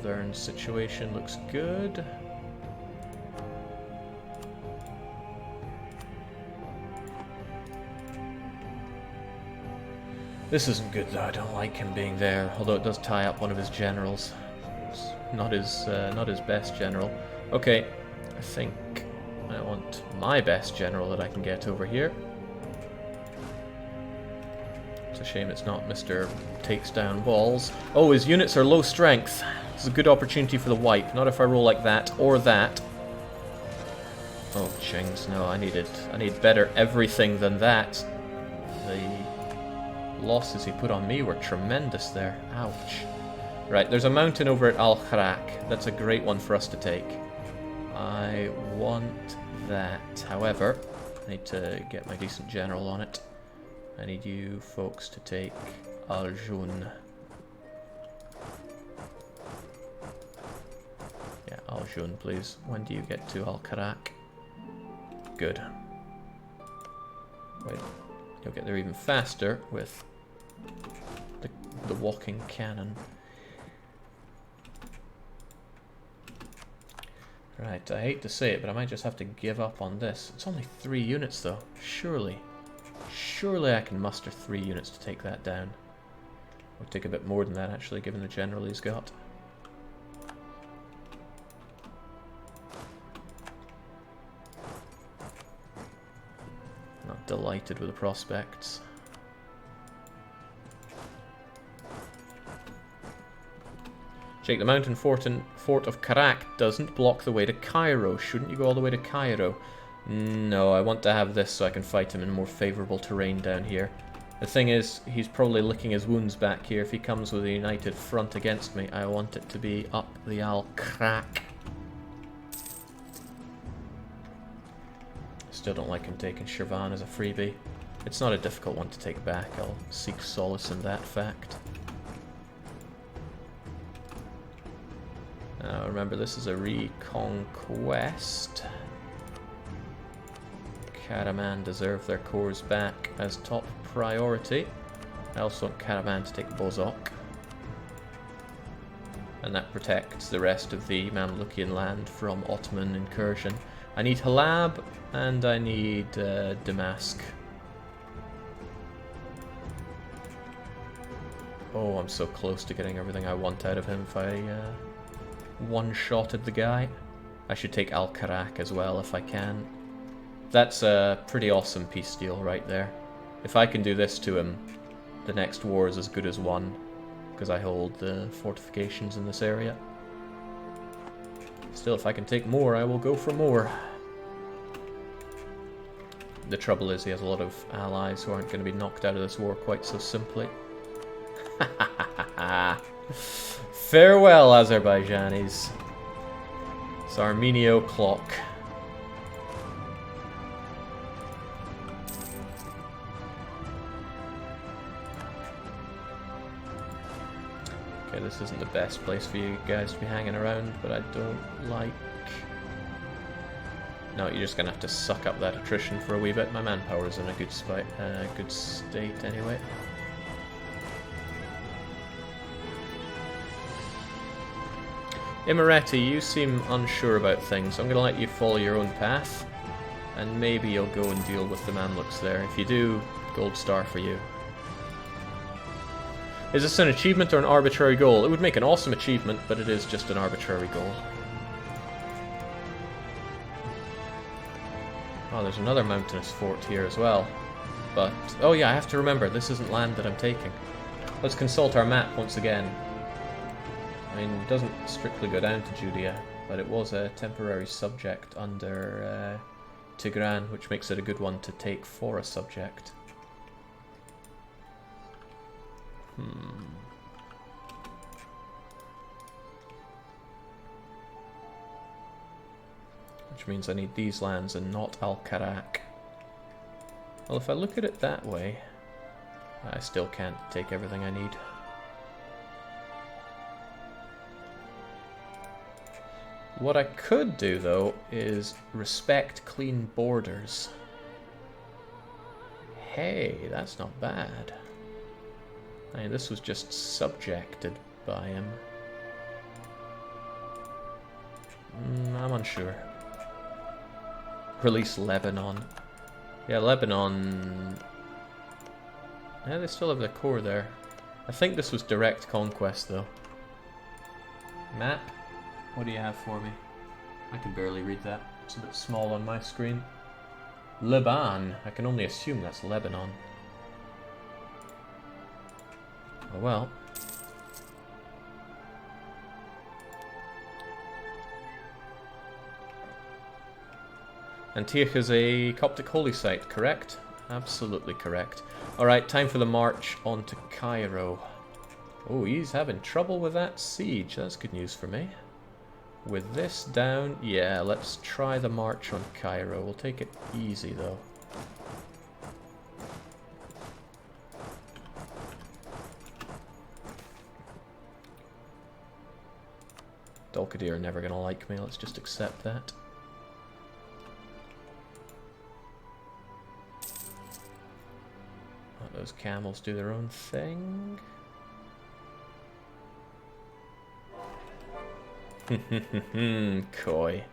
Southern situation looks good. This isn't good though, I don't like him being there, although it does tie up one of his generals. It's not his best general. Okay, I think I want my best general that I can get over here. It's a shame it's not Mr. Takes Down Walls. Oh, his units are low strength. This is a good opportunity for the wipe, not if I roll like that or that. Oh, jings, no, I need better everything than that. The losses he put on me were tremendous there. Ouch. Right, there's a mountain over at Al-Kharak. That's a great one for us to take. I want that. However, I need to get my decent general on it. I need you folks to take Al-Jun. Yeah, Al-Jun, please. When do you get to Al-Kharak? Good. Wait, you'll get there even faster with the walking cannon. Right, I hate to say it, but I might just have to give up on this. It's only 3 units though, surely. Surely I can muster 3 units to take that down. It would take a bit more than that actually, given the general he's got. Not delighted with the prospects. Jake, the mountain fort of Karak doesn't block the way to Cairo. Shouldn't you go all the way to Cairo? No, I want to have this so I can fight him in more favourable terrain down here. The thing is, he's probably licking his wounds back here. If he comes with a united front against me, I want it to be up the Al-Kharak. Still don't like him taking Shirvan as a freebie. It's not a difficult one to take back. I'll seek solace in that fact. Now remember, this is a reconquest. Karaman deserve their cores back as top priority. I also want Karaman to take Bozok. And that protects the rest of the Mamlukian land from Ottoman incursion. I need Halab and I need Damask. Oh, I'm so close to getting everything I want out of him if I one-shotted the guy. I should take Al-Kharak as well if I can. That's a pretty awesome peace deal right there. If I can do this to him, the next war is as good as won, because I hold the fortifications in this area. Still, if I can take more, I will go for more. The trouble is he has a lot of allies who aren't going to be knocked out of this war quite so simply. Farewell, Azerbaijanis. It's Armenio clock. Okay, this isn't the best place for you guys to be hanging around, but I don't like... No, you're just gonna have to suck up that attrition for a wee bit. My manpower's in a good state anyway. Imereti, you seem unsure about things. I'm going to let you follow your own path, and maybe you'll go and deal with the Mamluks there. If you do, gold star for you. Is this an achievement or an arbitrary goal? It would make an awesome achievement, but it is just an arbitrary goal. Oh, there's another mountainous fort here as well. But, oh yeah, I have to remember, this isn't land that I'm taking. Let's consult our map once again. I mean, it doesn't strictly go down to Judea, but it was a temporary subject under Tigran, which makes it a good one to take for a subject. Which means I need these lands and not Al-Kharak. Well, if I look at it that way, I still can't take everything I need. What I could do, though, is respect clean borders. Hey, that's not bad. I mean, this was just subjected by him. I'm unsure. Release Lebanon. Yeah, Lebanon... Yeah, they still have their core there. I think this was direct conquest, though. Map? What do you have for me? I can barely read that. It's a bit small on my screen. Lebanon. I can only assume that's Lebanon. Oh well. Antioch is a Coptic holy site, correct? Absolutely correct. Alright, time for the march on to Cairo. Oh, he's having trouble with that siege. That's good news for me. With this down, yeah, let's try the march on Cairo. We'll take it easy, though. Dalkadir are never going to like me. Let's just accept that. Let those camels do their own thing. Coy.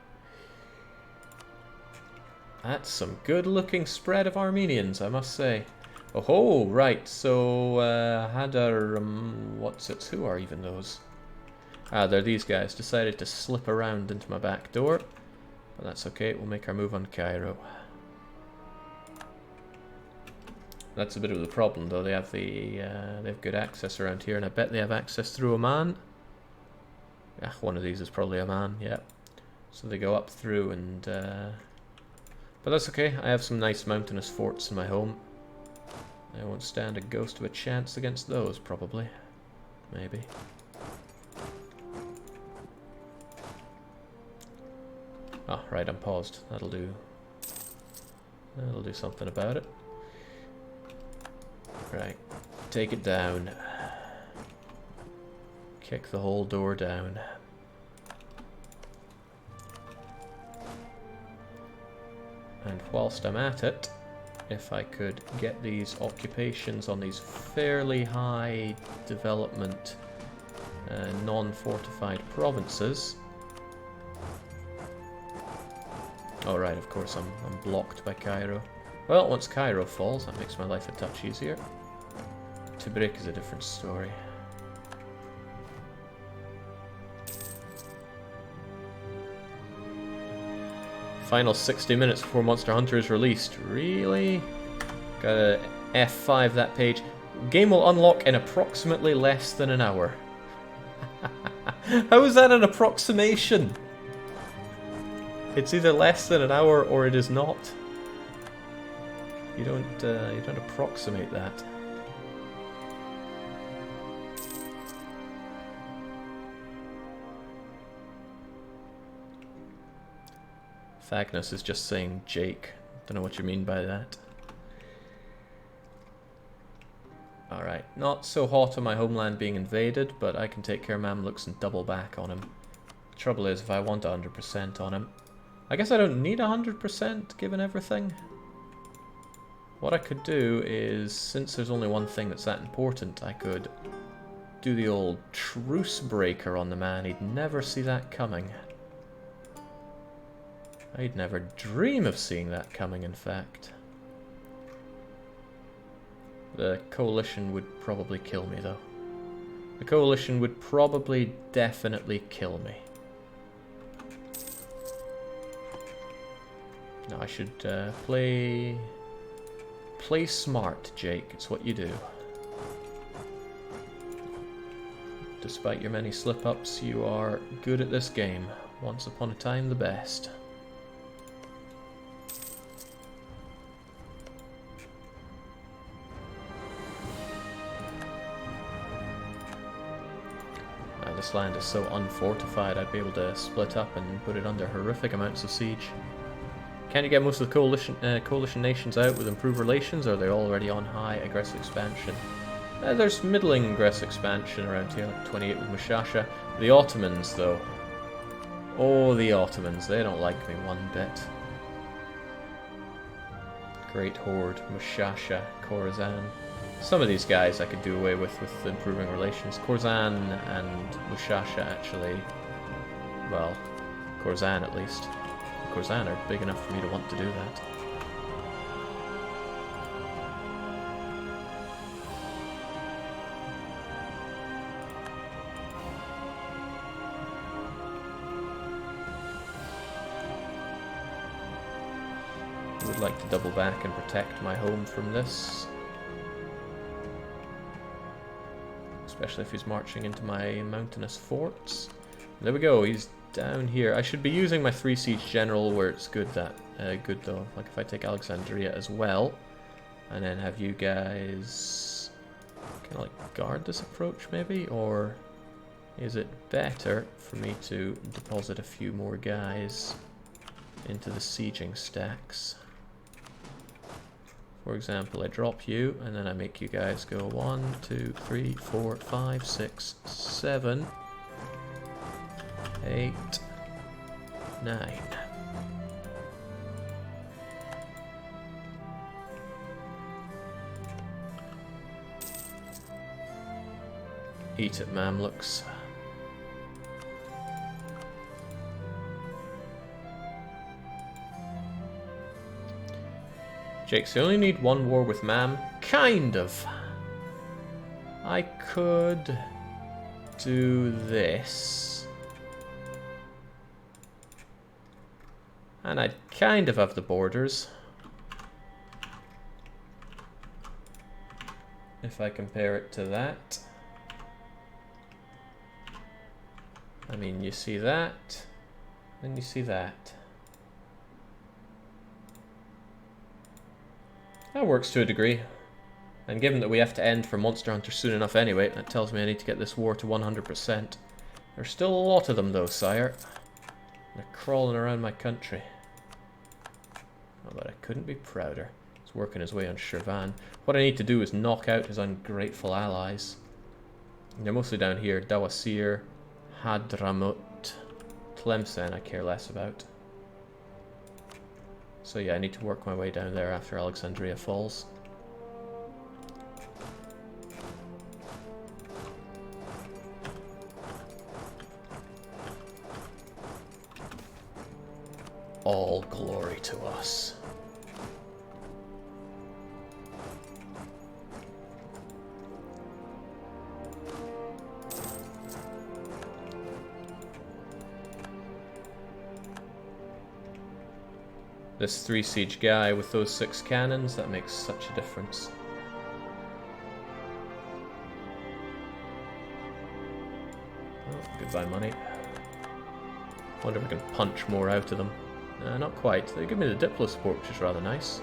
That's some good looking spread of Armenians, I must say. Oh, right, so Hadar, what's it? Who are even those? Ah, they're these guys. Decided to slip around into my back door. But that's okay, we'll make our move on Cairo. That's a bit of the problem, though. They have they have good access around here, and I bet they have access through Oman. Yeah, one of these is probably Oman, yeah. So they go up through and... but that's okay, I have some nice mountainous forts in my home. I won't stand a ghost of a chance against those, probably. Maybe. Oh, right, I'm paused. That'll do. That'll do something about it. Right, take it down. Kick the whole door down. And whilst I'm at it, if I could get these occupations on these fairly high development non-fortified provinces. Oh right, of course I'm blocked by Cairo. Well, once Cairo falls, that makes my life a touch easier. Tibrik is a different story. Final 60 minutes before Monster Hunter is released. Really? Gotta F5 that page. Game will unlock in approximately less than an hour. How is that an approximation? It's either less than an hour or it is not. You don't approximate that. Thagnus is just saying Jake. Don't know what you mean by that. Alright, not so hot on my homeland being invaded, but I can take care of Mamluks and double back on him. Trouble is, if I want 100% on him... I guess I don't need 100% given everything. What I could do is, since there's only one thing that's that important, I could do the old truce breaker on the man. He'd never see that coming. I'd never dream of seeing that coming, in fact. The coalition would probably kill me, though. The coalition would probably definitely kill me. No, I should play smart, Jake. It's what you do. Despite your many slip-ups, you are good at this game. Once upon a time, the best. This land is so unfortified, I'd be able to split up and put it under horrific amounts of siege. Can you get most of the coalition nations out with improved relations, or are they already on high aggressive expansion? There's middling aggressive expansion around here, like 28 with Mushasha. The Ottomans, though. Oh, the Ottomans, they don't like me one bit. Great Horde, Mushasha, Khorasan. Some of these guys I could do away with improving relations. Khorasan and Mushasha actually, well, Khorasan at least. Khorasan are big enough for me to want to do that. I would like to double back and protect my home from this. Especially if he's marching into my mountainous forts. There we go, he's down here. I should be using my 3 siege general where it's good good though. Like if I take Alexandria as well, and then have you guys kind of like guard this approach maybe, or is it better for me to deposit a few more guys into the sieging stacks? For example, I drop you, and then I make you guys go 1, 2, 3, 4, 5, 6, 7, 8, 9. Eat it, Mamluks. Jake, so you only need 1 war with Mam? Kind of. I could do this. And I'd kind of have the borders. If I compare it to that. I mean, you see that, and you see that. That works to a degree. And given that we have to end for Monster Hunter soon enough anyway, that tells me I need to get this war to 100%. There's still a lot of them though, sire. They're crawling around my country. Oh, but I couldn't be prouder. He's working his way on Shirvan. What I need to do is knock out his ungrateful allies. And they're mostly down here. Dawasir, Hadramut, Tlemcen I care less about. So yeah, I need to work my way down there after Alexandria falls. All glory to us. This 3 siege guy with those 6 cannons, that makes such a difference. Oh, goodbye money. Wonder if I can punch more out of them. Not quite. They give me the Diplo support, which is rather nice.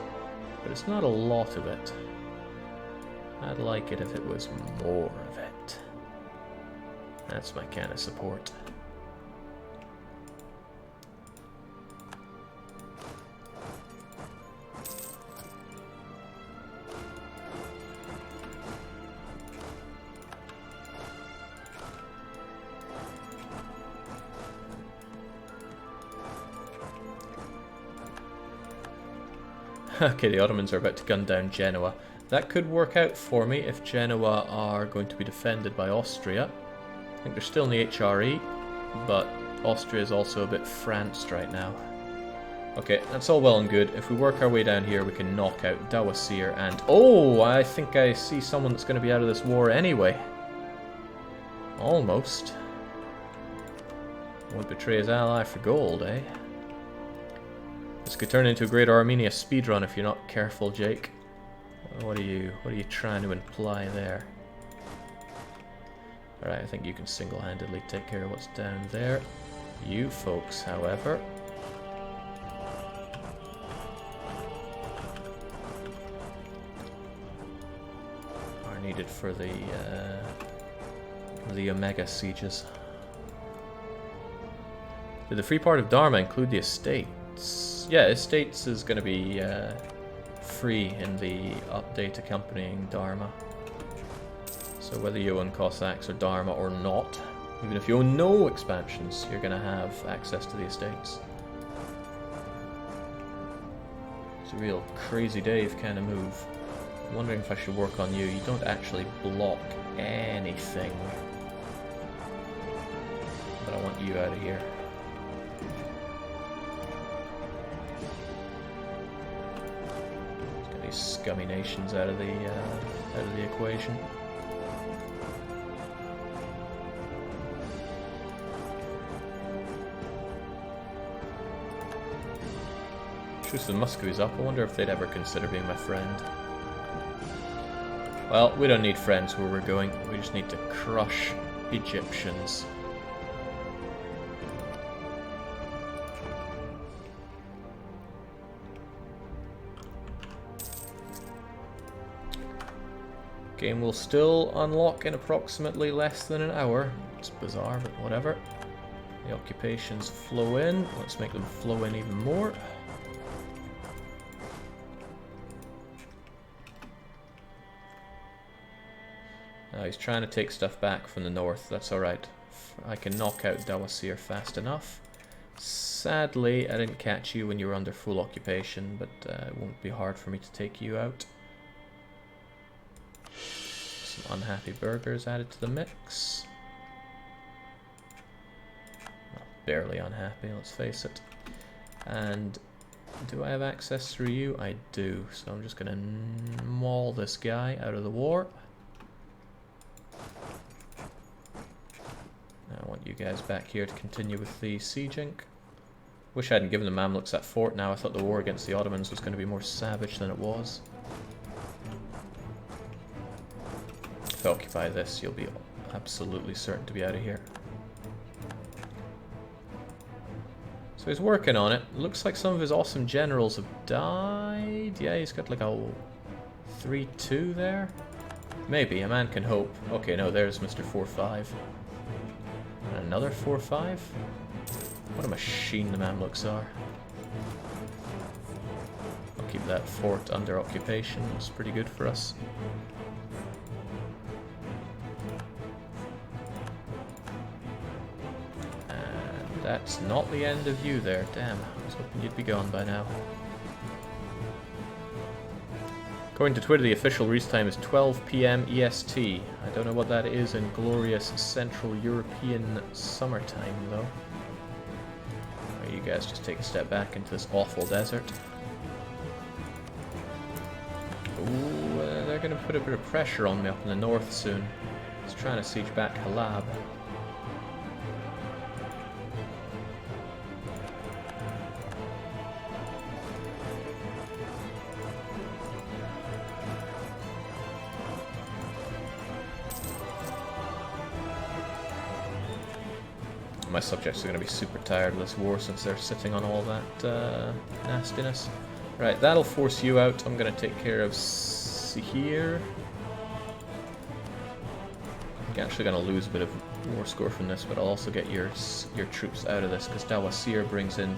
But it's not a lot of it. I'd like it if it was more of it. That's my kind of support. Okay, the Ottomans are about to gun down Genoa. That could work out for me if Genoa are going to be defended by Austria. I think they're still in the HRE, but Austria is also a bit franced right now. Okay, that's all well and good. If we work our way down here, we can knock out Dawasir and... Oh, I think I see someone that's going to be out of this war anyway. Almost. Won't betray his ally for gold, eh? This could turn into a great Armenia speedrun if you're not careful, Jake. What are you trying to imply there? Alright, I think you can single-handedly take care of what's down there. You folks, however, are needed for the Omega sieges. Did the free part of Dharma include the estates? Yeah, estates is going to be free in the update accompanying Dharma. So whether you own Cossacks or Dharma or not, even if you own no expansions, you're going to have access to the estates. It's a real crazy Dave kind of move. I'm wondering if I should work on you. You don't actually block anything. But I want you out of here. these scummy nations out of the equation. Choose the Muscovies up. I wonder if they'd ever consider being my friend. Well, we don't need friends where we're going. We just need to crush Egyptians. Game will still unlock in approximately less than an hour. It's bizarre, but whatever. The occupations flow in. Let's make them flow in even more. He's trying to take stuff back from the north. That's alright. I can knock out Dawasir fast enough. Sadly, I didn't catch you when you were under full occupation, but it won't be hard for me to take you out. Some unhappy burghers added to the mix. Well, barely unhappy, let's face it. And do I have access through you? I do. So I'm just going to maul this guy out of the war. I want you guys back here to continue with the sieging. Wish I hadn't given the Mamluks that fort now. I thought the war against the Ottomans was going to be more savage than it was. If I occupy this, you'll be absolutely certain to be out of here. So he's working on it. Looks like some of his awesome generals have died. Yeah, he's got like a 3-2 there. Maybe, a man can hope. Okay, no, there's Mr. 4-5. And another 4-5? What a machine the Mamluks are. I'll keep that fort under occupation. It's pretty good for us. And that's not the end of you there. Damn, I was hoping you'd be gone by now. According to Twitter, the official release time is 12 PM EST. I don't know what that is in glorious Central European summertime, though. You guys just take a step back into this awful desert. Ooh, they're going to put a bit of pressure on me up in the north soon. He's trying to siege back Halab. My subjects are going to be super tired of this war since they're sitting on all that nastiness. Right, that'll force you out. I'm going to take care of Sihir. I'm actually going to lose a bit of war score from this, but I'll also get your troops out of this, because Dawasir brings in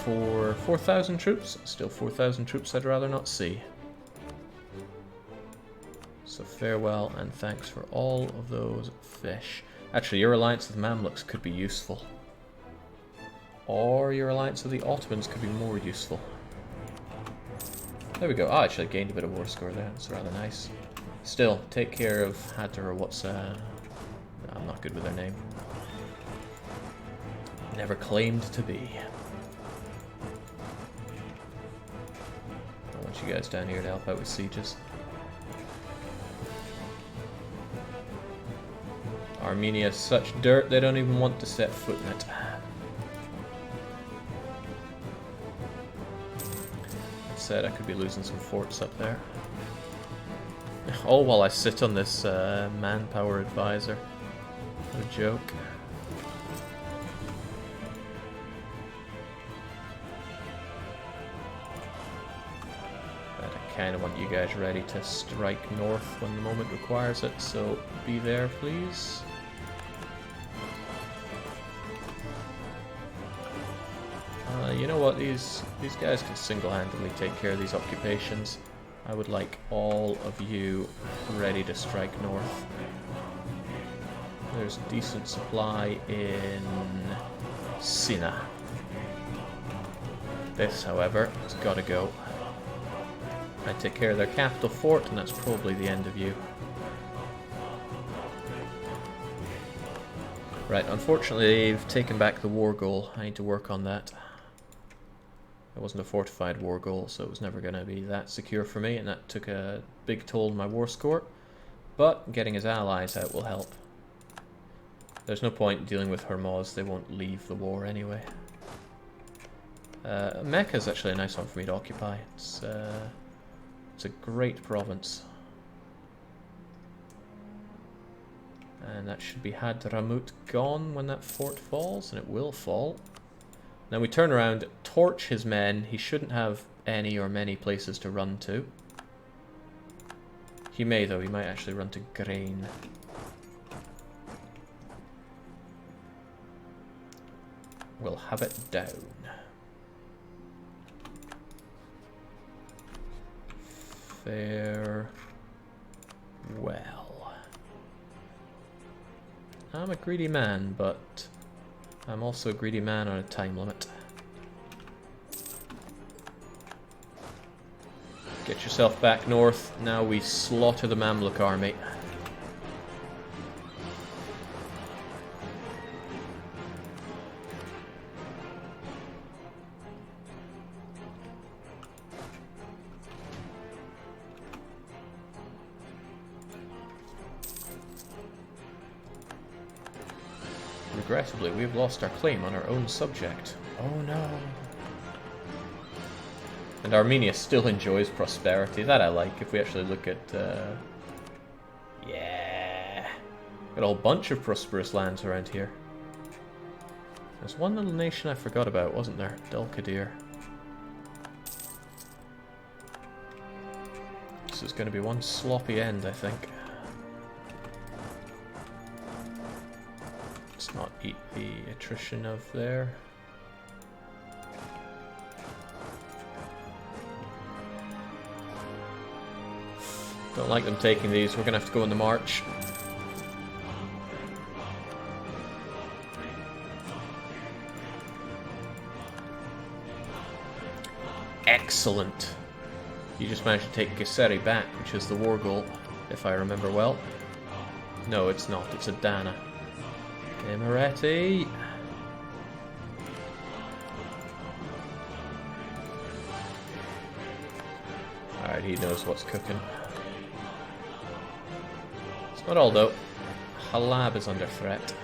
4,000 troops. Still 4,000 troops I'd rather not see. So farewell and thanks for all of those fish. Actually, your alliance with Mamluks could be useful. Or your alliance with the Ottomans could be more useful. There we go. Oh, actually I gained a bit of war score there. That's rather nice. Still, take care of Hatter, or what's... No, I'm not good with their name. Never claimed to be. I want you guys down here to help out with sieges. Armenia is such dirt, they don't even want to set foot in it. That said, I could be losing some forts up there. All while I sit on this manpower advisor. What a joke. But I kind of want you guys ready to strike north when the moment requires it, so be there, please. You know what, these guys can single-handedly take care of these occupations. I would like all of you ready to strike north. There's decent supply in Sina. This, however, has got to go. I take care of their capital fort, and that's probably the end of you. Right, unfortunately they've taken back the war goal. I need to work on that. It wasn't a fortified war goal, so it was never going to be that secure for me, and that took a big toll on my war score. But getting his allies out will help. There's no point dealing with Hormuz, they won't leave the war anyway. Mecca is actually a nice one for me to occupy. It's a great province. And that should be Hadramut gone when that fort falls, and it will fall. Now we turn around, torch his men. He shouldn't have any or many places to run to. He may though, he might actually run to Grain. We'll have it down. Farewell. I'm a greedy man, but I'm also a greedy man on a time limit. Get yourself back north. Now we slaughter the Mamluk army. Regrettably, we've lost our claim on our own subject. Oh no. And Armenia still enjoys prosperity. That I like, if we actually look at... yeah. Got a whole bunch of prosperous lands around here. There's one little nation I forgot about, wasn't there? Dulkadir. This is going to be one sloppy end, I think. Let's not eat the attrition of there. Don't like them taking these. We're going to have to go on the march. Excellent. You just managed to take Kayseri back, which is the war goal, if I remember well. No, it's not. It's Adana. Emirati. Alright, he knows what's cooking. It's not all though. Halab is under threat.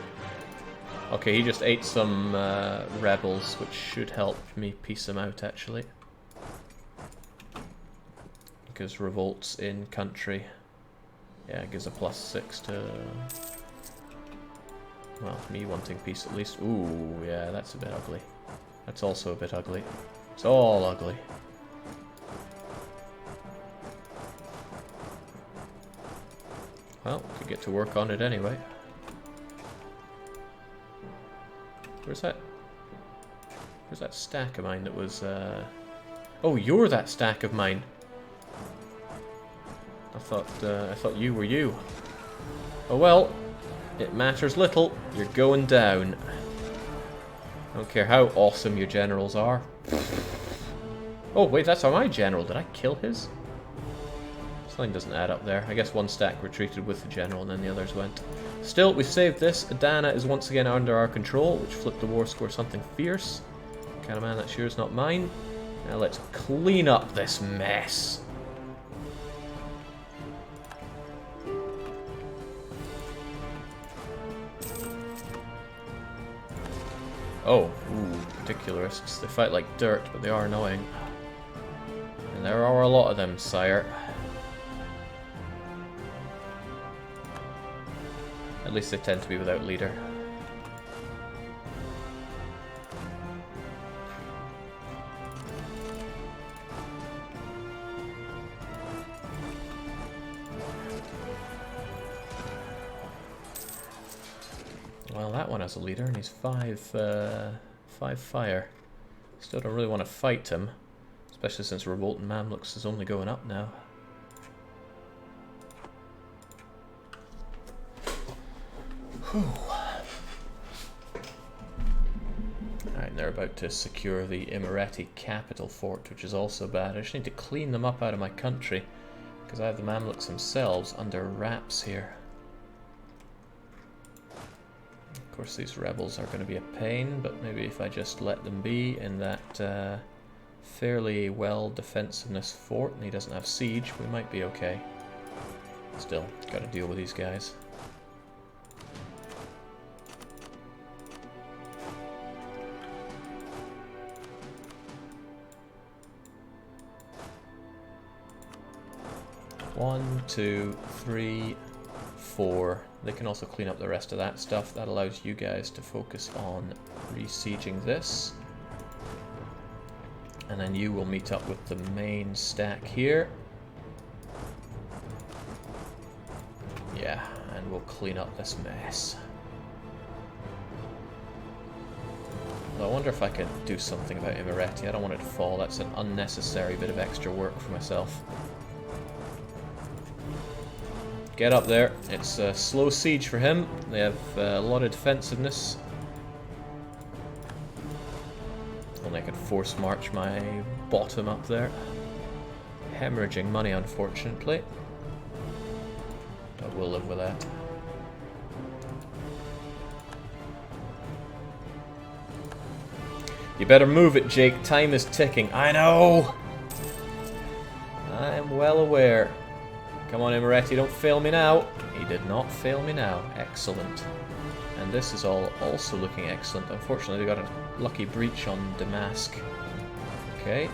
Okay, he just ate some rebels, which should help me piece them out actually. Because revolts in country. Yeah, it gives a +6 to... well, me wanting peace at least. Ooh, yeah, that's a bit ugly. That's also a bit ugly. It's all ugly. Well, could get to work on it anyway. Where's that? Where's that stack of mine that was, Oh, you're that stack of mine! I thought you were you. Oh well. It matters little. You're going down. I don't care how awesome your generals are. Oh, wait, that's my general. Did I kill his? Something doesn't add up there. I guess one stack retreated with the general and then the others went. Still, we saved this. Adana is once again under our control, which flipped the war score something fierce. Kind of man, that sure is not mine. Now let's clean up this mess. Oh, ooh, particularists. They fight like dirt, but they are annoying. And there are a lot of them, sire. At least they tend to be without leader. Well, that one has a leader, and he's 5 fire. Still don't really want to fight him, especially since Revolt and Mamluks is only going up now. Alright, they're about to secure the Imereti capital fort, which is also bad. I just need to clean them up out of my country, because I have the Mamluks themselves under wraps here. Of course, these rebels are going to be a pain, but maybe if I just let them be in that fairly well defensiveness fort, and he doesn't have siege. We might be okay. Still, gotta deal with these guys. One, two, three, four. They can also clean up the rest of that stuff. That allows you guys to focus on besieging this. And then you will meet up with the main stack here. Yeah, and we'll clean up this mess. I wonder if I could do something about Imereti. I don't want it to fall. That's an unnecessary bit of extra work for myself. Get up there. It's a slow siege for him. They have a lot of defensiveness. Only I could force march my bottom up there. Hemorrhaging money, unfortunately. But we'll live with that. You better move it, Jake. Time is ticking. I know! I'm well aware. Come on, Imereti, don't fail me now. He did not fail me now. Excellent. And this is all also looking excellent. Unfortunately, they got a lucky breach on Damask. Okay.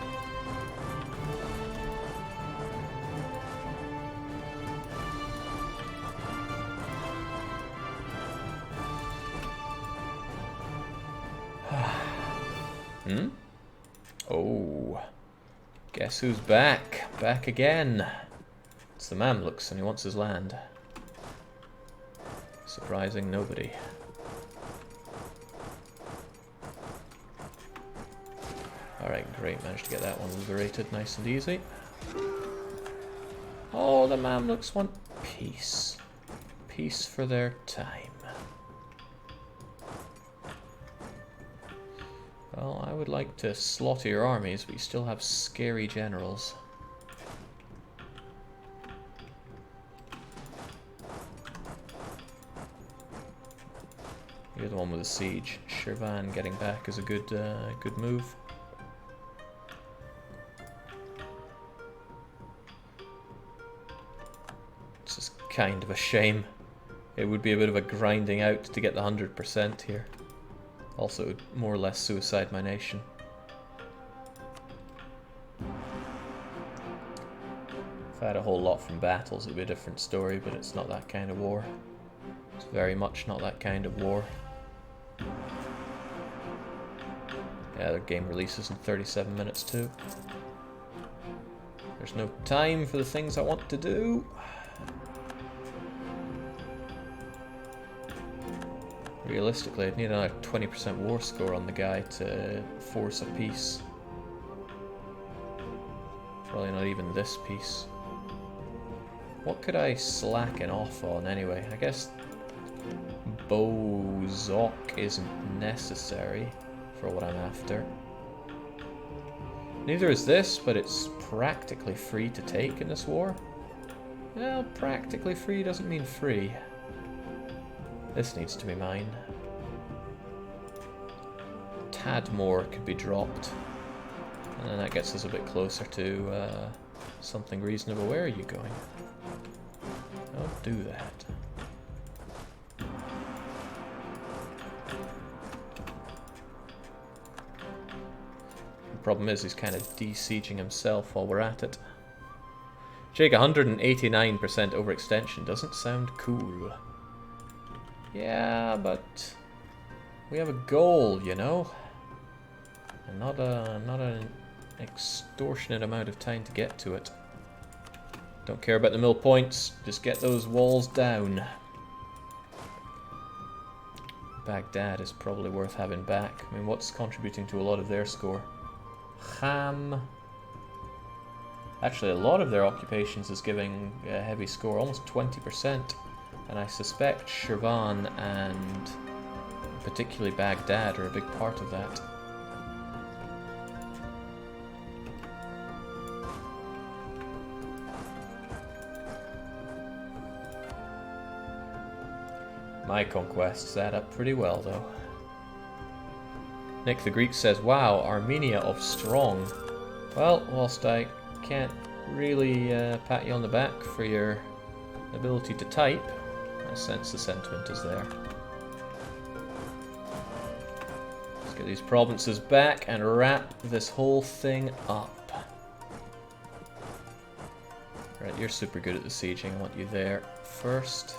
Hmm? Oh. Guess who's back? Back again. It's the Mamluks, and he wants his land. Surprising nobody. Alright, great. Managed to get that one liberated nice and easy. Oh, the Mamluks want peace. Peace for their time. Well, I would like to slaughter your armies, but you still have scary generals. You're the one with the siege. Shirvan getting back is a good move. It's just kind of a shame. It would be a bit of a grinding out to get the 100% here. Also, it would more or less suicide my nation. If I had a whole lot from battles, it would be a different story, but it's not that kind of war. It's very much not that kind of war. Yeah, the game releases in 37 minutes too. There's no time for the things I want to do. Realistically, I'd need another 20% war score on the guy to force a peace. Probably not even this piece. What could I slacken off on anyway? I guess Bozok isn't necessary for what I'm after. Neither is this, but it's practically free to take in this war. Well, practically free doesn't mean free. This needs to be mine. Tad more could be dropped. And then that gets us a bit closer to something reasonable. Where are you going? Don't do that. The problem is he's kind of de-sieging himself while we're at it. Jake, 189% overextension doesn't sound cool. Yeah, but we have a goal, you know, and not an extortionate amount of time to get to it. Don't care about the mill points, just get those walls down. Baghdad is probably worth having back. I mean, what's contributing to a lot of their score? Ham. Actually, a lot of their occupations is giving a heavy score, almost 20%. And I suspect Shirvan and particularly Baghdad are a big part of that. My conquests add up pretty well, though. Nick the Greek says, wow, Armenia of strong. Well, whilst I can't really pat you on the back for your ability to type, I sense the sentiment is there. Let's get these provinces back and wrap this whole thing up. Right, you're super good at the sieging. I want you there first.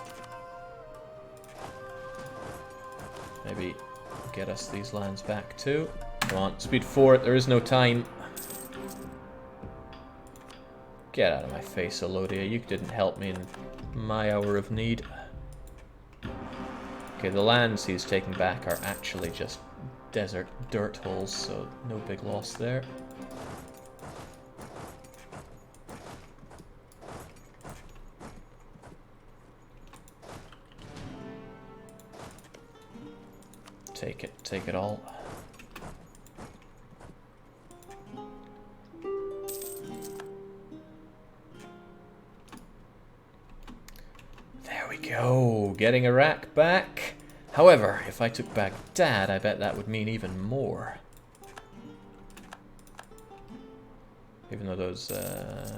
Maybe get us these lands back too. Come on, speed 4, there is no time. Get out of my face, Elodia. You didn't help me in my hour of need. Okay, the lands he's taking back are actually just desert dirt holes, so no big loss there. Take it all. There we go, getting Iraq back. However, if I took Baghdad, I bet that would mean even more. Even though those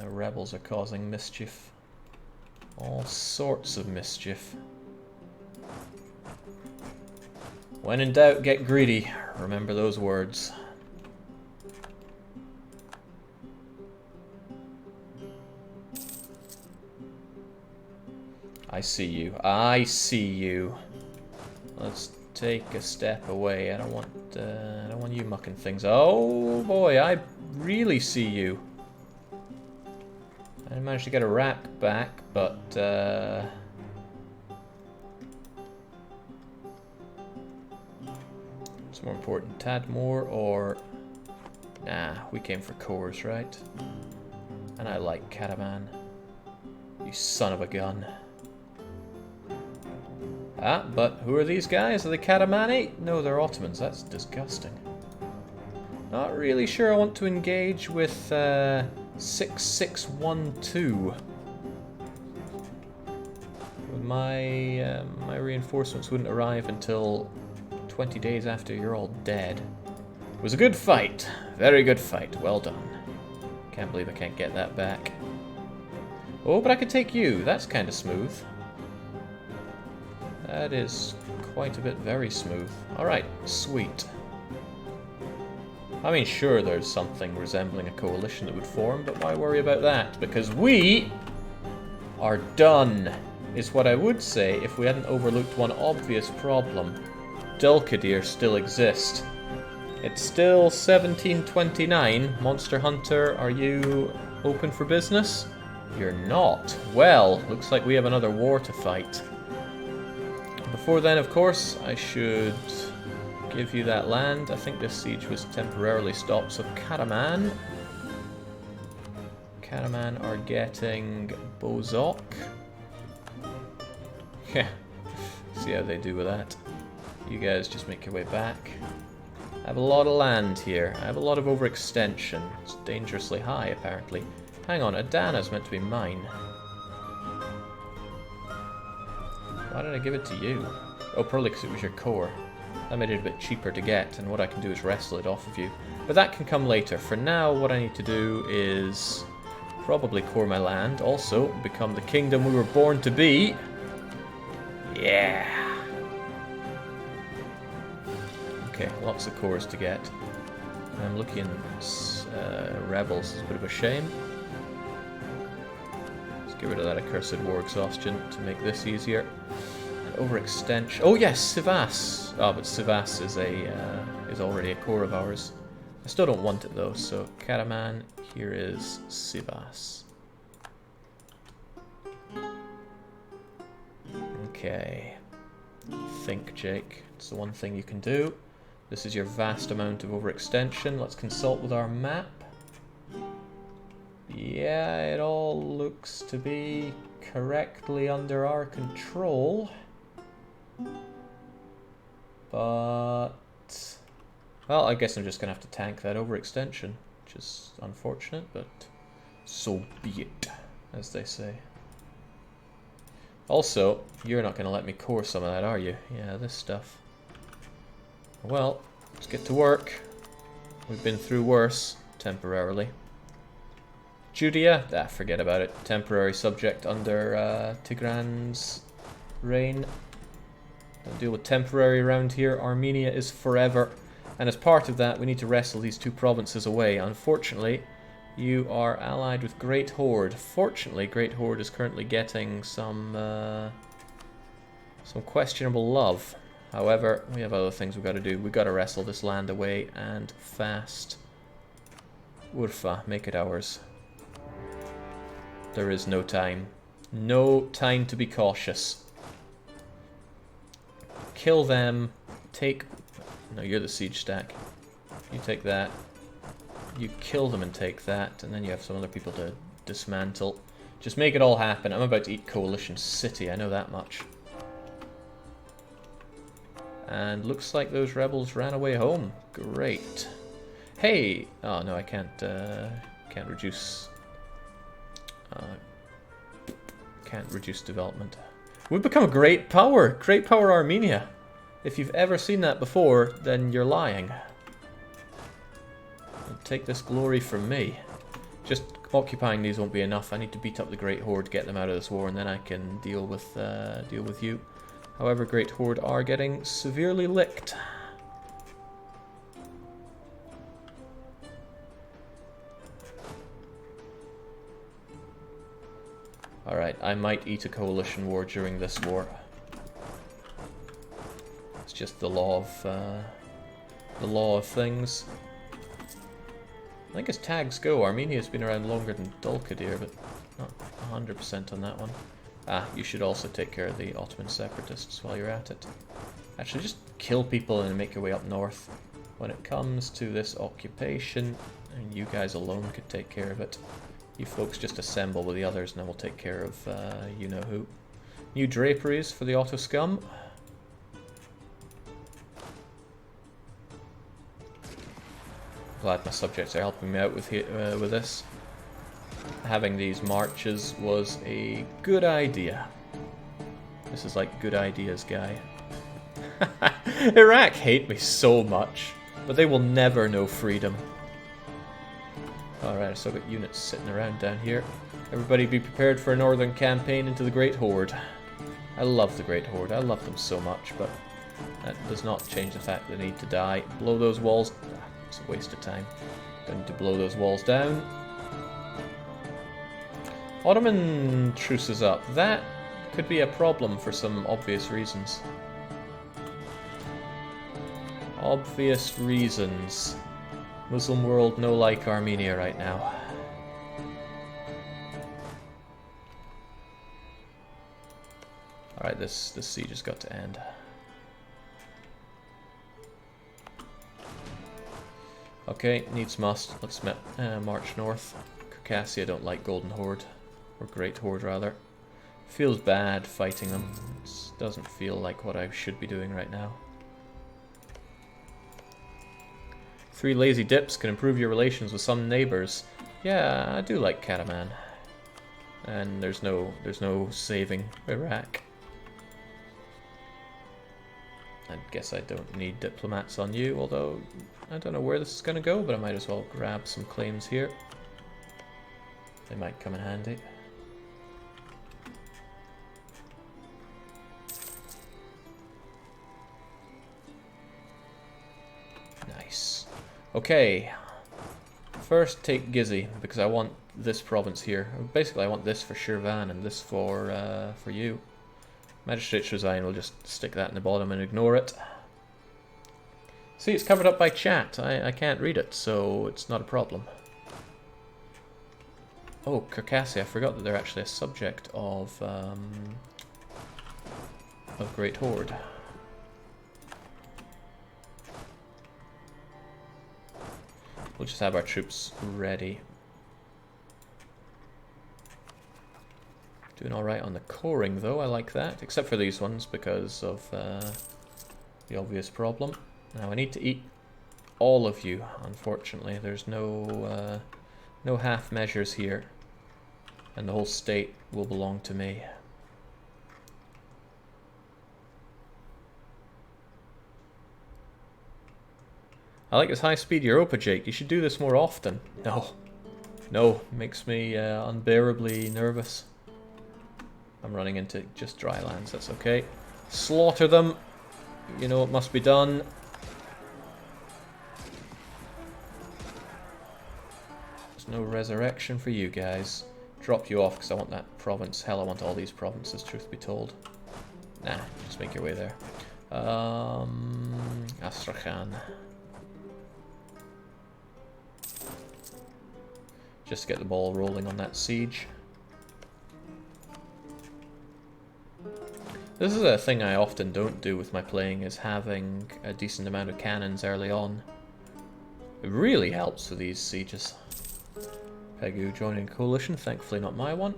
rebels are causing mischief. All sorts of mischief. When in doubt, get greedy. Remember those words. I see you. I see you. Let's take a step away. I don't want you mucking things. Oh boy, I really see you. I managed to get a rack back, but what's more important, Tadmor or... Nah, we came for cores, right? And I like Kataman. You son of a gun. Ah, but who are these guys? Are they Katamani? No, they're Ottomans. That's disgusting. Not really sure I want to engage with 6612. My my reinforcements wouldn't arrive until 20 days after you're all dead. It was a good fight. Very good fight. Well done. Can't believe I can't get that back. Oh, but I could take you. That's kind of smooth. That is quite a bit very smooth. Alright, sweet. I mean, sure, there's something resembling a coalition that would form, but why worry about that? Because we are done, is what I would say if we hadn't overlooked one obvious problem. Dulkadir still exist. It's still 1729. Monster Hunter, are you open for business? You're not. Well, looks like we have another war to fight. Before then, of course, I should give you that land. I think this siege was temporarily stopped, so Kataman are getting Bozok. Yeah, see how they do with that. You guys just make your way back. I have a lot of land here. I have a lot of overextension. It's dangerously high, apparently. Hang on, Adana's meant to be mine. Why did I give it to you? Oh, probably because it was your core. That made it a bit cheaper to get, and what I can do is wrestle it off of you. But that can come later. For now, what I need to do is probably core my land. Also, become the kingdom we were born to be. Yeah! Okay, lots of cores to get. I'm looking rebels is a bit of a shame. Let's get rid of that accursed war exhaustion to make this easier. Overextension. Oh yes, Sivas. Oh, but Sivas is already a core of ours. I still don't want it though. So Kataman, here is Sivas. Okay. Think, Jake. It's the one thing you can do. This is your vast amount of overextension. Let's consult with our map. Yeah, it all looks to be correctly under our control. But... well, I guess I'm just going to have to tank that overextension, which is unfortunate, but so be it, as they say. Also, you're not going to let me core some of that, are you? Yeah, this stuff. Well, let's get to work. We've been through worse, temporarily. Judea? Ah, forget about it. Temporary subject under Tigran's reign. Don't deal with temporary around here. Armenia is forever. And as part of that, we need to wrestle these two provinces away. Unfortunately, you are allied with Great Horde. Fortunately, Great Horde is currently getting some questionable love. However, we have other things we've got to do. We've got to wrestle this land away, and fast. Urfa, make it ours. There is no time. No time to be cautious. Kill them. Take... No, you're the siege stack. You take that. You kill them and take that, and then you have some other people to dismantle. Just make it all happen. I'm about to eat Coalition City, I know that much. And looks like those rebels ran away home. Great. Hey! Oh no, I can't reduce... can't reduce development. We've become a great power! Great power Armenia! If you've ever seen that before, then you're lying. Take this glory from me. Just occupying these won't be enough. I need to beat up the Great Horde, get them out of this war, and then I can deal with you. However, Great Horde are getting severely licked. Alright, I might eat a coalition war during this war. It's just the law of things. I think as tags go, Armenia's been around longer than Dulkadir, but not 100% on that one. Ah, you should also take care of the Ottoman separatists while you're at it. Actually, just kill people and make your way up north. When it comes to this occupation, and you guys alone could take care of it. You folks just assemble with the others and then we'll take care of you-know-who. New draperies for the Otto scum. Glad my subjects are helping me out with this. Having these marches was a good idea. This is like good ideas, guy. Iraq hate me so much, but they will never know freedom. Alright, so I've got units sitting around down here. Everybody be prepared for a northern campaign into the Great Horde. I love the Great Horde, I love them so much, but that does not change the fact that they need to die. Blow those walls. It's a waste of time. Don't need to blow those walls down. Ottoman truces up. That could be a problem for some obvious reasons. Obvious reasons. Muslim world no like Armenia right now. Alright, this siege has got to end. Okay, needs must. Let's march north. Circassia don't like Golden Horde. Or Great Horde, rather. Feels bad fighting them. It doesn't feel like what I should be doing right now. 3 lazy dips can improve your relations with some neighbors. Yeah, I do like Karaman. And there's no saving Iraq. I guess I don't need diplomats on you, although I don't know where this is going to go, but I might as well grab some claims here. They might come in handy. Nice. Okay. First take Gizzi, because I want this province here. Basically I want this for Shirvan and this for you. Magistrate's Resign, we'll just stick that in the bottom and ignore it. See, it's covered up by chat. I can't read it, so it's not a problem. Oh, Circassia, I forgot that they're actually a subject of Great Horde. We'll just have our troops ready. Doing alright on the coring though, I like that. Except for these ones because of the obvious problem. Now I need to eat all of you, unfortunately. There's no half measures here. And the whole state will belong to me. I like this high-speed Europa, Jake. You should do this more often. No. No, makes me unbearably nervous. I'm running into just dry lands, that's okay. Slaughter them. You know it must be done. There's no resurrection for you guys. Drop you off because I want that province. Hell, I want all these provinces, truth be told. Nah, just make your way there. Astrakhan. Just to get the ball rolling on that siege. This is a thing I often don't do with my playing, is having a decent amount of cannons early on. It really helps for these sieges. Pegu joining coalition, thankfully not my one.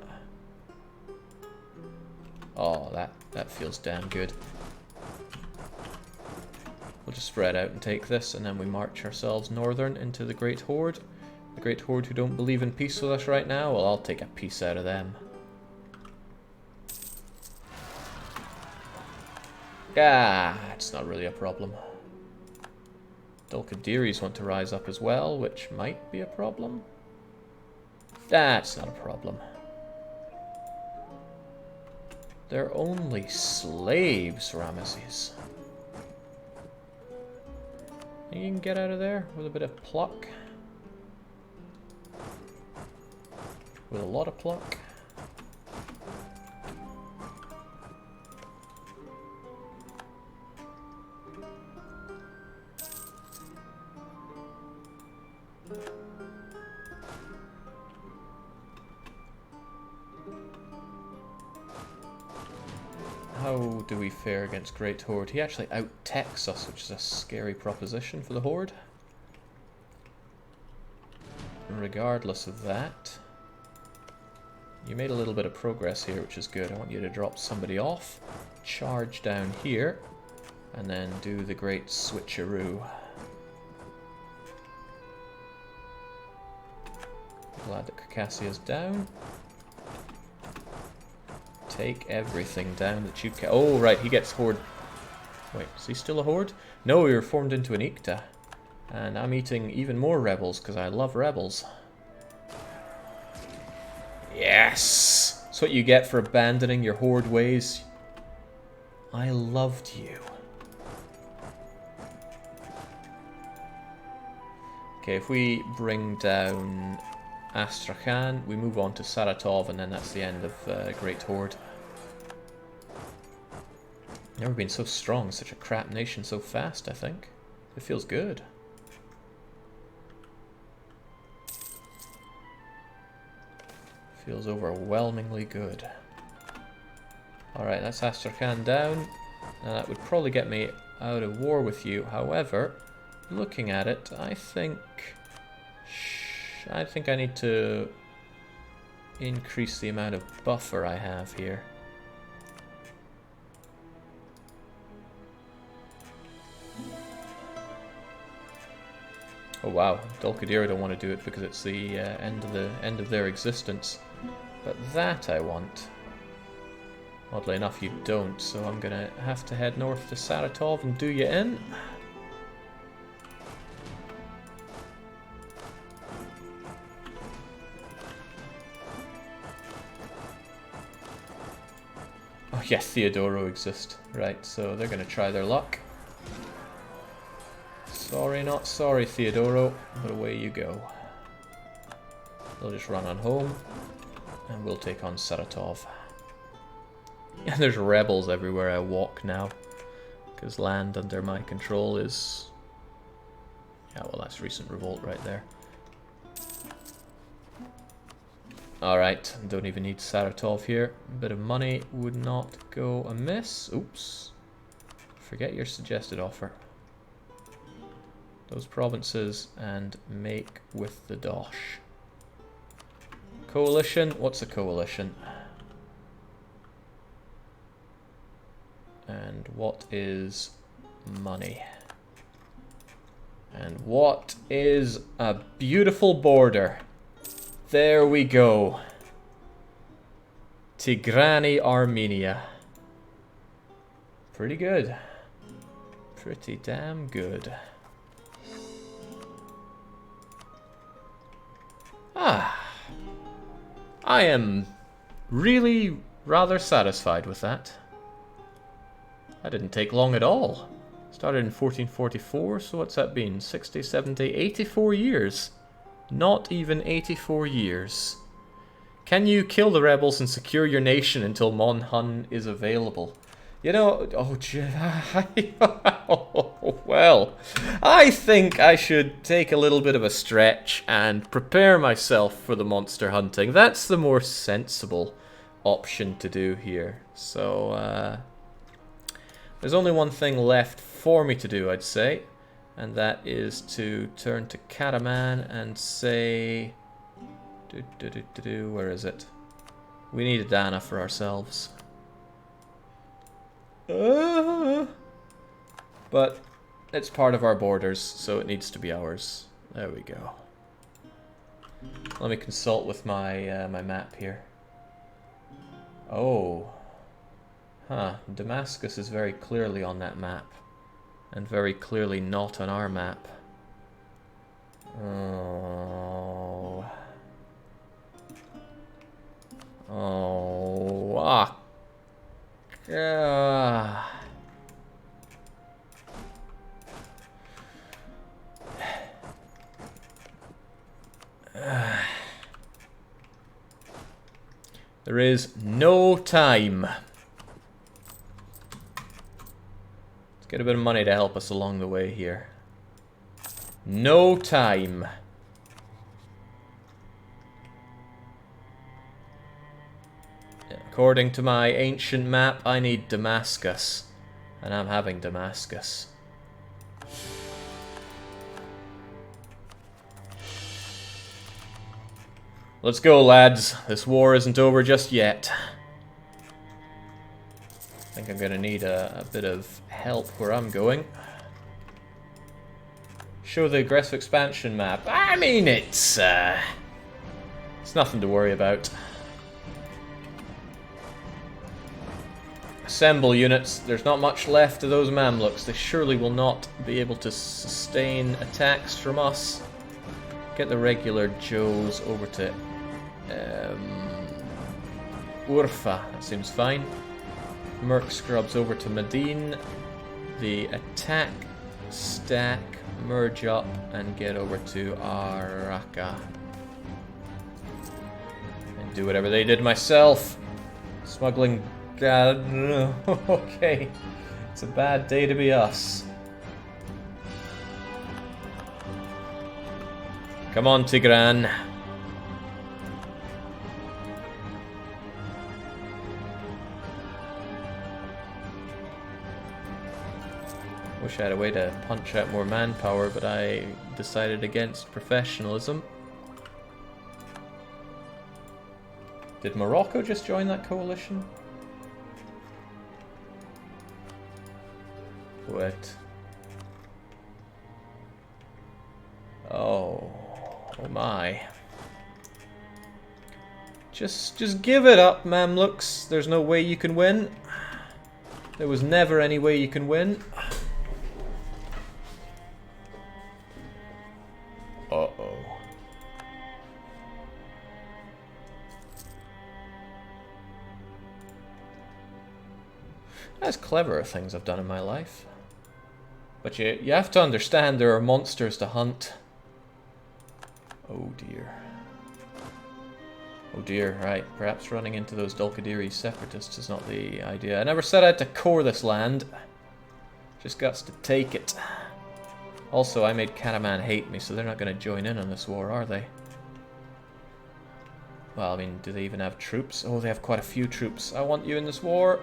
Oh, that feels damn good. We'll just spread out and take this, and then we march ourselves northern into the Great Horde. The Great Horde who don't believe in peace with us right now, well, I'll take a piece out of them. Ah, it's not really a problem. Dulcadiris want to rise up as well, which might be a problem. That's not a problem. They're only slaves, Ramesses. You can get out of there with a bit of pluck. With a lot of pluck. How do we fare against Great Horde? He actually out-techs us, which is a scary proposition for the Horde. Regardless of that, you made a little bit of progress here, which is good. I want you to drop somebody off, charge down here, and then do the great switcheroo. Glad that Circassia's down. Take everything down that you can. Oh, right, he gets Horde. Wait, is he still a Horde? No, we were formed into an Ikta. And I'm eating even more rebels, because I love rebels. Yes! That's what you get for abandoning your Horde ways. I loved you. Okay, if we bring down Astrakhan, we move on to Saratov, and then that's the end of Great Horde. Never been so strong, such a crap nation so fast, I think. It feels good. Feels overwhelmingly good. Alright, that's Astrakhan down. Now that would probably get me out of war with you. However, looking at it, I think I need to increase the amount of buffer I have here. Oh wow, Dulcadira don't want to do it because it's the end of their existence. But that I want. Oddly enough, you don't, so I'm gonna have to head north to Saratov and do you in. Oh yes, Theodoro exists. Right, so they're gonna try their luck. Sorry, not sorry, Theodoro, but away you go. They'll just run on home, and we'll take on Saratov. And there's rebels everywhere I walk now, because land under my control is... Yeah, well, that's recent revolt right there. Alright, don't even need Saratov here. A bit of money would not go amiss. Oops. Forget your suggested offer. Those provinces and make with the dosh. Coalition? What's a coalition? And what is money? And what is a beautiful border? There we go. Tigrani, Armenia. Pretty good. Pretty damn good. Ah. I am really rather satisfied with that. That didn't take long at all. Started in 1444, so what's that been? 60, 70, 84 years. Not even 84 years. Can you kill the rebels and secure your nation until Monhun is available? You know, well, I think I should take a little bit of a stretch and prepare myself for the monster hunting. That's the more sensible option to do here. So, there's only one thing left for me to do, I'd say, and that is to turn to Karaman and say... Where is it? We need a Dana for ourselves. But it's part of our borders, so it needs to be ours. There we go. Let me consult with my my map here. Oh. Huh. Damascus is very clearly on that map. And very clearly not on our map. Oh. Oh. Ah. Yeah. There is no time. Let's get a bit of money to help us along the way here. No time. According to my ancient map, I need Damascus. And I'm having Damascus. Let's go, lads. This war isn't over just yet. I think I'm gonna need a bit of help where I'm going. Show the aggressive expansion map. I mean, it's nothing to worry about. Assemble units. There's not much left of those Mamluks. They surely will not be able to sustain attacks from us. Get the regular Joes over to Urfa. That seems fine. Merc Scrubs over to Medine. The attack stack, merge up and get over to Araka. And do whatever they did myself. Smuggling. God, no. Okay. It's a bad day to be us. Come on, Tigran. Wish I had a way to punch out more manpower, but I decided against professionalism. Did Morocco just join that coalition? What? Oh my. Just give it up, Mamluks. There's no way you can win. There was never any way you can win. Uh-oh. That's cleverer things I've done in my life. But you have to understand there are monsters to hunt. Oh dear. Oh dear, right. Perhaps running into those Dulkadiri separatists is not the idea. I never said I had to core this land. Just got to take it. Also, I made Karaman hate me, so they're not going to join in on this war, are they? Well, I mean, do they even have troops? Oh, they have quite a few troops. I want you in this war.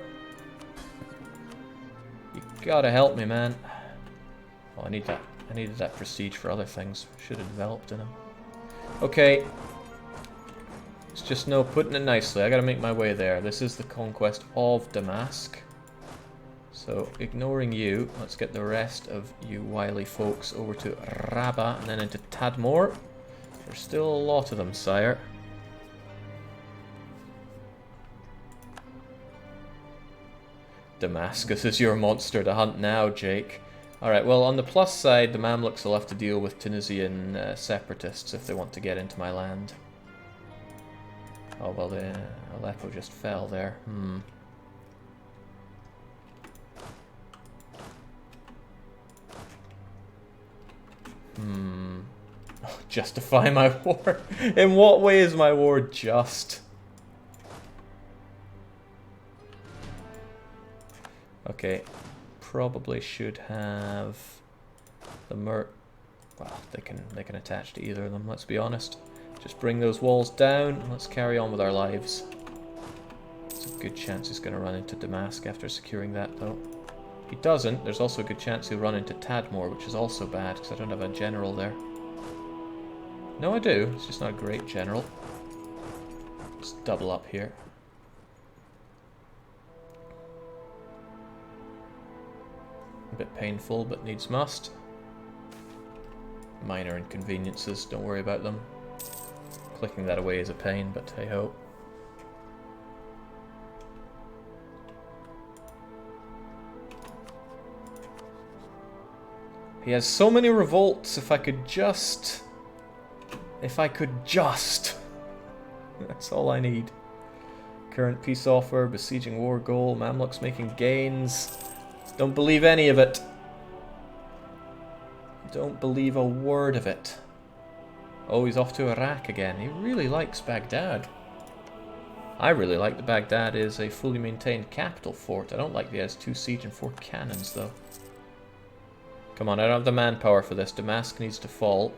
You gotta help me, man. Oh, I need that. I needed that prestige for other things. Should have developed in them. Okay. It's just no putting it nicely. I gotta make my way there. This is the conquest of Damascus. So, ignoring you, let's get the rest of you wily folks over to Rabat and then into Tadmor. There's still a lot of them, sire. Damascus is your monster to hunt now, Jake. Alright, well, on the plus side, the Mamluks will have to deal with Tunisian separatists if they want to get into my land. Oh, well, the Aleppo just fell there. Oh, justify my war. In what way is my war just? Okay, probably should have the well, they can attach to either of them, let's be honest. Just bring those walls down and let's carry on with our lives. There's a good chance he's going to run into Damask after securing that, though. If he doesn't, there's also a good chance he'll run into Tadmor, which is also bad because I don't have a general there. No, I do. It's just not a great general. Let's double up here. A bit painful, but needs must. Minor inconveniences, don't worry about them. Clicking that away is a pain, but hey ho. He has so many revolts, if I could just... That's all I need. Current peace offer, besieging war goal, Mamluks making gains. Don't believe any of it. Don't believe a word of it. Oh, he's off to Iraq again. He really likes Baghdad. I really like that Baghdad is a fully maintained capital fort. I don't like the S2 siege and 4 cannons, though. Come on, I don't have the manpower for this. Damask needs to fall.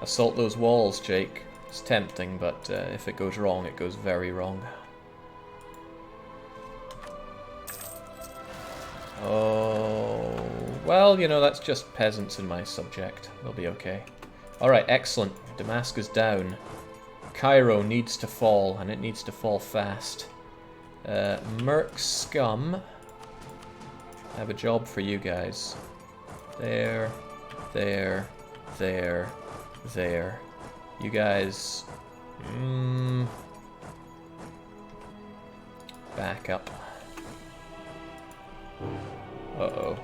Assault those walls, Jake. It's tempting, but if it goes wrong, it goes very wrong. Oh, well, you know, that's just peasants in my subject. They'll be okay. Alright, excellent. Damask is down. Cairo needs to fall, and it needs to fall fast. Merc Scum. I have a job for you guys. There, there, there, there. You guys... back up. Uh-oh.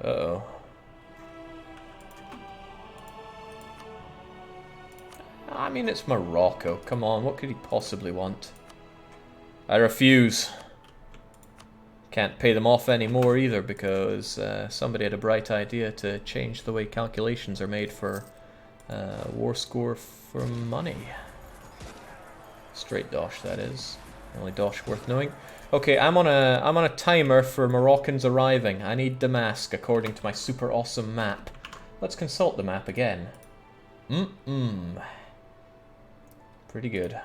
Uh-oh. I mean, it's Morocco. Come on, what could he possibly want? I refuse. Can't pay them off anymore either because somebody had a bright idea to change the way calculations are made for war score for money. Straight dosh, that is. The only dosh worth knowing. Okay, I'm on a timer for Moroccans arriving. I need Damask according to my super awesome map. Let's consult the map again. Pretty good.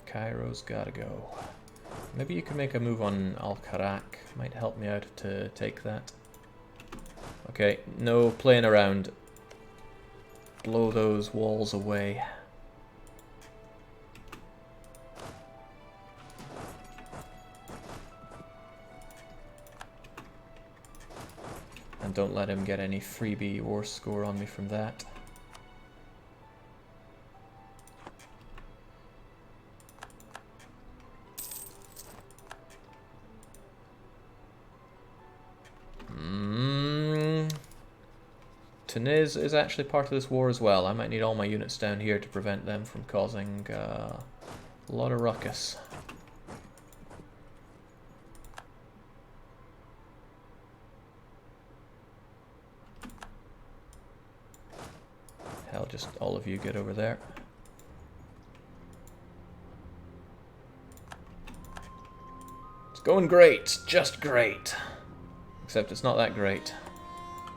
Cairo's gotta go. Maybe you can make a move on Al-Karak. Might help me out to take that. Okay, no playing around. Blow those walls away. And don't let him get any freebie war score on me from that. Tunis is actually part of this war as well. I might need all my units down here to prevent them from causing a lot of ruckus. Hell, just all of you get over there. It's going great, just great. Except it's not that great.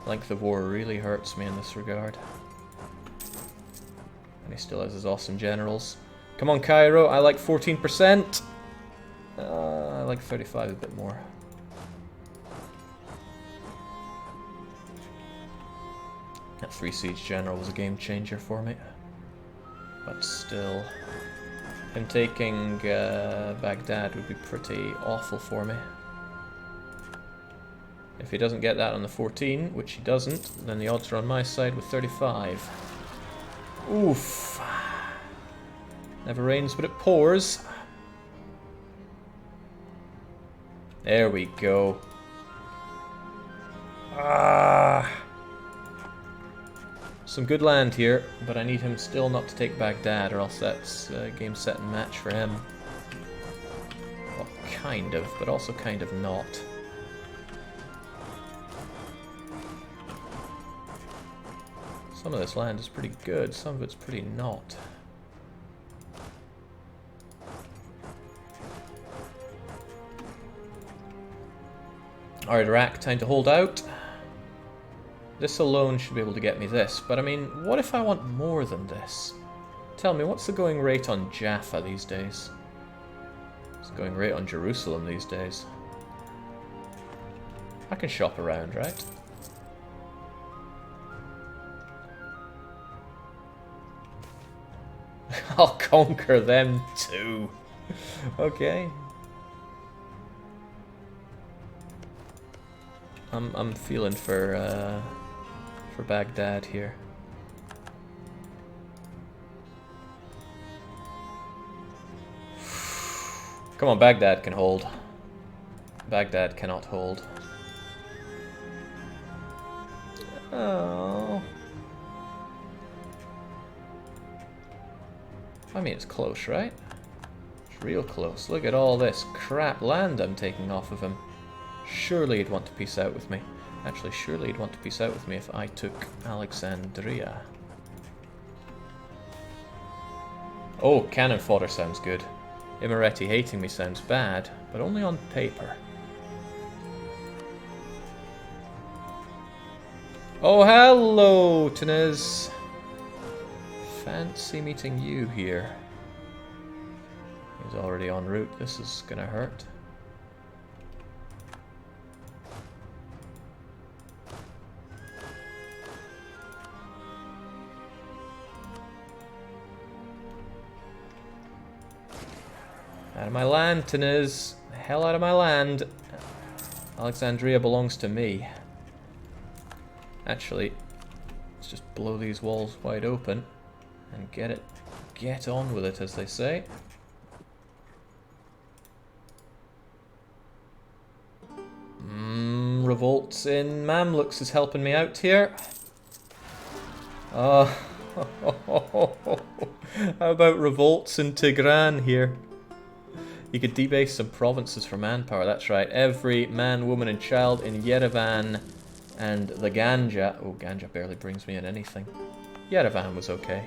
Length of war really hurts me in this regard. And he still has his awesome generals. Come on, Cairo, I like 14%. I like 35 a bit more. That 3 siege general was a game changer for me. But still, him taking Baghdad would be pretty awful for me. If he doesn't get that on the 14, which he doesn't, then the odds are on my side with 35. Oof. Never rains, but it pours. There we go. Ah. Some good land here, but I need him still not to take Baghdad, or else that's game, set, and match for him. Well, kind of, but also kind of not. Some of this land is pretty good, some of it's pretty not. Alright, Iraq, time to hold out. This alone should be able to get me this, but I mean, what if I want more than this? Tell me, what's the going rate on Jaffa these days? It's going rate on Jerusalem these days. I can shop around, right? I'll conquer them too. Okay. I'm feeling for Baghdad here. Come on, Baghdad can hold. Baghdad cannot hold. Oh. I mean, it's close, right? It's real close. Look at all this crap land I'm taking off of him. Surely he'd want to peace out with me. Actually, surely he'd want to peace out with me if I took Alexandria. Oh, cannon fodder sounds good. Imereti hating me sounds bad, but only on paper. Oh, hello, Tunis. Fancy meeting you here. He's already en route. This is gonna hurt. Out of my land, Tunis. The hell out of my land. Alexandria belongs to me. Actually, let's just blow these walls wide open and get on with it, as they say. Revolts in Mamluks is helping me out here. How about revolts in Tigran here? You could debase some provinces for manpower, that's right. Every man, woman and child in Yerevan and the Ganja. Oh, Ganja barely brings me in anything. Yerevan was okay.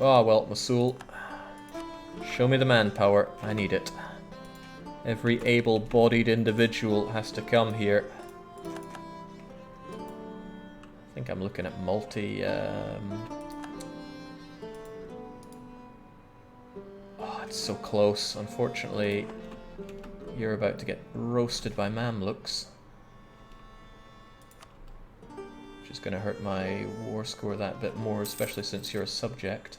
Oh, well, Mosul. Show me the manpower. I need it. Every able-bodied individual has to come here. I think I'm looking at multi... Oh, it's so close. Unfortunately, you're about to get roasted by Mamluks. Which is going to hurt my war score that bit more, especially since you're a subject.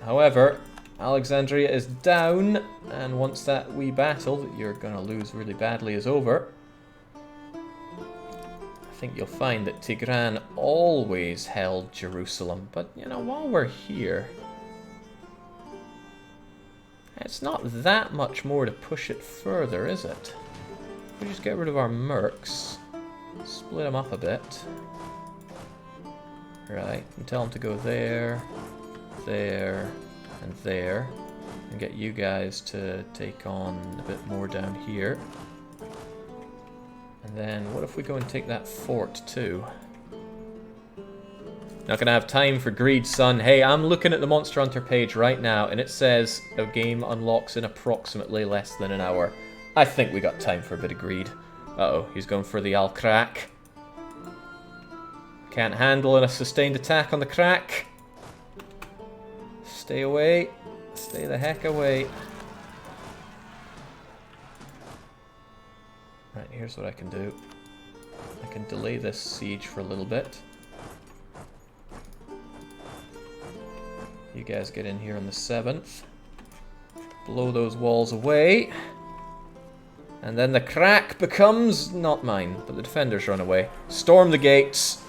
However, Alexandria is down, and once that wee battle that you're going to lose really badly is over, I think you'll find that Tigran always held Jerusalem. But, you know, while we're here, it's not that much more to push it further, is it? We just get rid of our mercs, split them up a bit. Right, and tell them to go there, there, and there, and get you guys to take on a bit more down here. And then, what if we go and take that fort too? Not gonna have time for greed, son. Hey, I'm looking at the Monster Hunter page right now, and it says a game unlocks in approximately less than an hour. I think we got time for a bit of greed. Uh-oh, he's going for the Al-Crack. Can't handle a sustained attack on the crack. Stay away. Stay the heck away. Right, here's what I can do. I can delay this siege for a little bit. You guys get in here on the 7th. Blow those walls away. And then the crack becomes not mine, but the defenders run away. Storm the gates.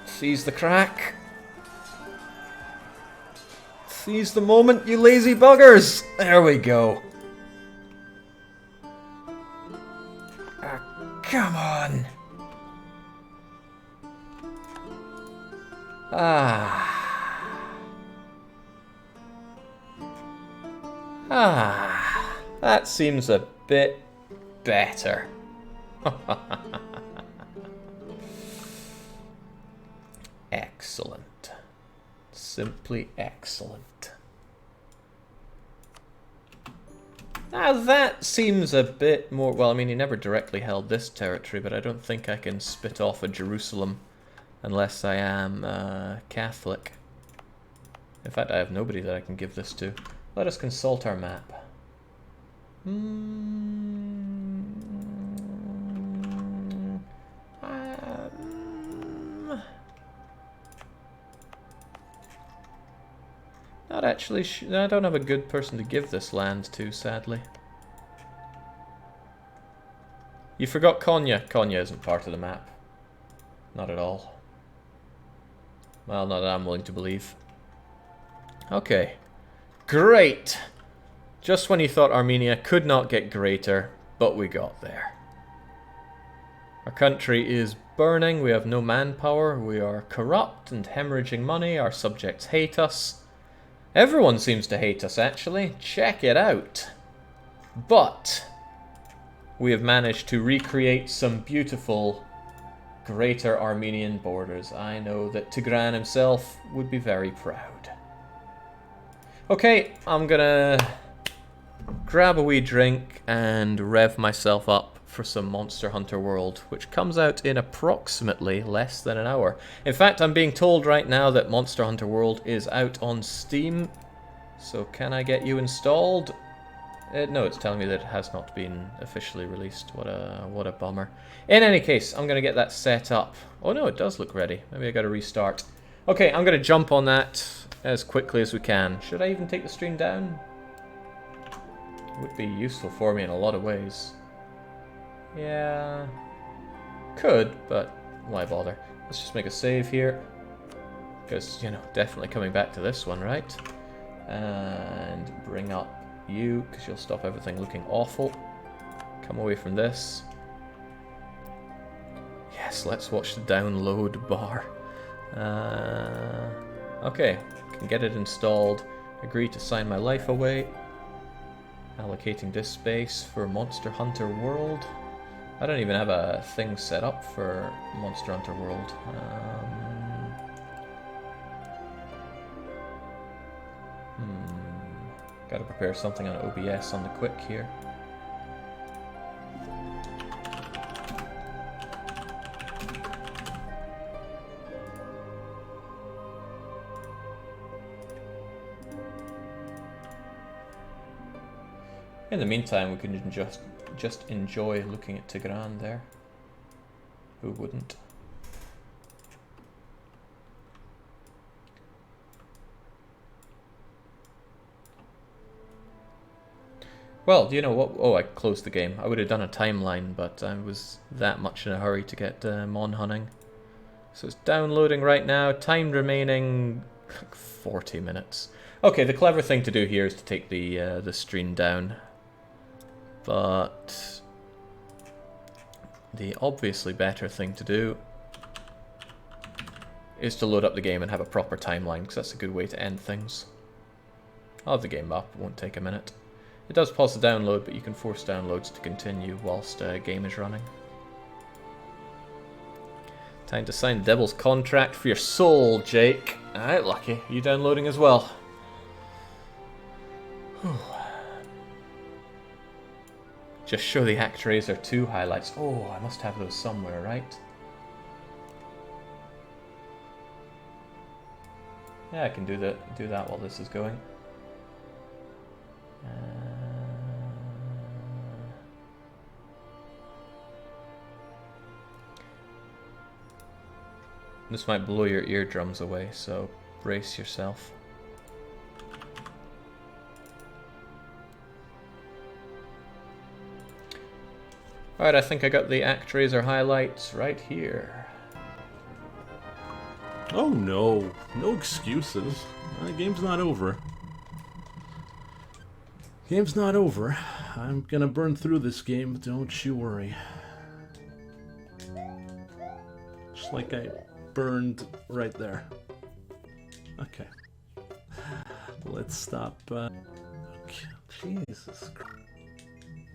Seize the crack. Seize the moment, you lazy buggers! There we go. Come on. That seems a bit better. Excellent. Simply excellent. Now that seems a bit more... Well, I mean, he never directly held this territory, but I don't think I can spit off a Jerusalem unless I am Catholic. In fact, I have nobody that I can give this to. Let us consult our map. Not actually. I don't have a good person to give this land to, sadly. You forgot Konya. Konya isn't part of the map. Not at all. Well, not that I'm willing to believe. Okay. Great! Just when you thought Armenia could not get greater, but we got there. Our country is burning, we have no manpower, we are corrupt and hemorrhaging money, our subjects hate us. Everyone seems to hate us, actually. Check it out. But we have managed to recreate some beautiful greater Armenian borders. I know that Tigran himself would be very proud. Okay, I'm gonna grab a wee drink and rev myself up for some Monster Hunter World, which comes out in approximately less than an hour. In fact, I'm being told right now that Monster Hunter World is out on Steam. So can I get you installed? No, it's telling me that it has not been officially released. What a bummer. In any case, I'm going to get that set up. Oh no, it does look ready. Maybe I got to restart. Okay, I'm going to jump on that as quickly as we can. Should I even take the stream down? It would be useful for me in a lot of ways. Yeah, could, but why bother? Let's just make a save here. Because, you know, definitely coming back to this one, right? And bring up you, because you'll stop everything looking awful. Come away from this. Yes, let's watch the download bar. Okay, can get it installed. Agree to sign my life away. Allocating disk space for Monster Hunter World. I don't even have a thing set up for Monster Hunter World. Gotta prepare something on OBS on the quick here. In the meantime, we can just enjoy looking at Tigran there. Who wouldn't? Well, do you know what? Oh, I closed the game. I would have done a timeline, but I was that much in a hurry to get Mon hunting. So it's downloading right now. Time remaining 40 minutes. Okay, the clever thing to do here is to take the stream down. But the obviously better thing to do is to load up the game and have a proper timeline, because that's a good way to end things. I'll have the game up, it won't take a minute. It does pause the download, but you can force downloads to continue whilst a game is running. Time to sign the devil's contract for your soul, Jake. Alright, Lucky, you downloading as well? Whew. Just show the ActRaiser 2 highlights. Oh, I must have those somewhere, right? Yeah, I can do that while this is going. This might blow your eardrums away, so brace yourself. Alright, I think I got the ActRaiser highlights right here. Oh no, no excuses. The game's not over. Game's not over. I'm gonna burn through this game, don't you worry. Just like I burned right there. Okay. Let's stop. Okay. Jesus Christ.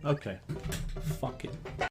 Okay. Fuck it.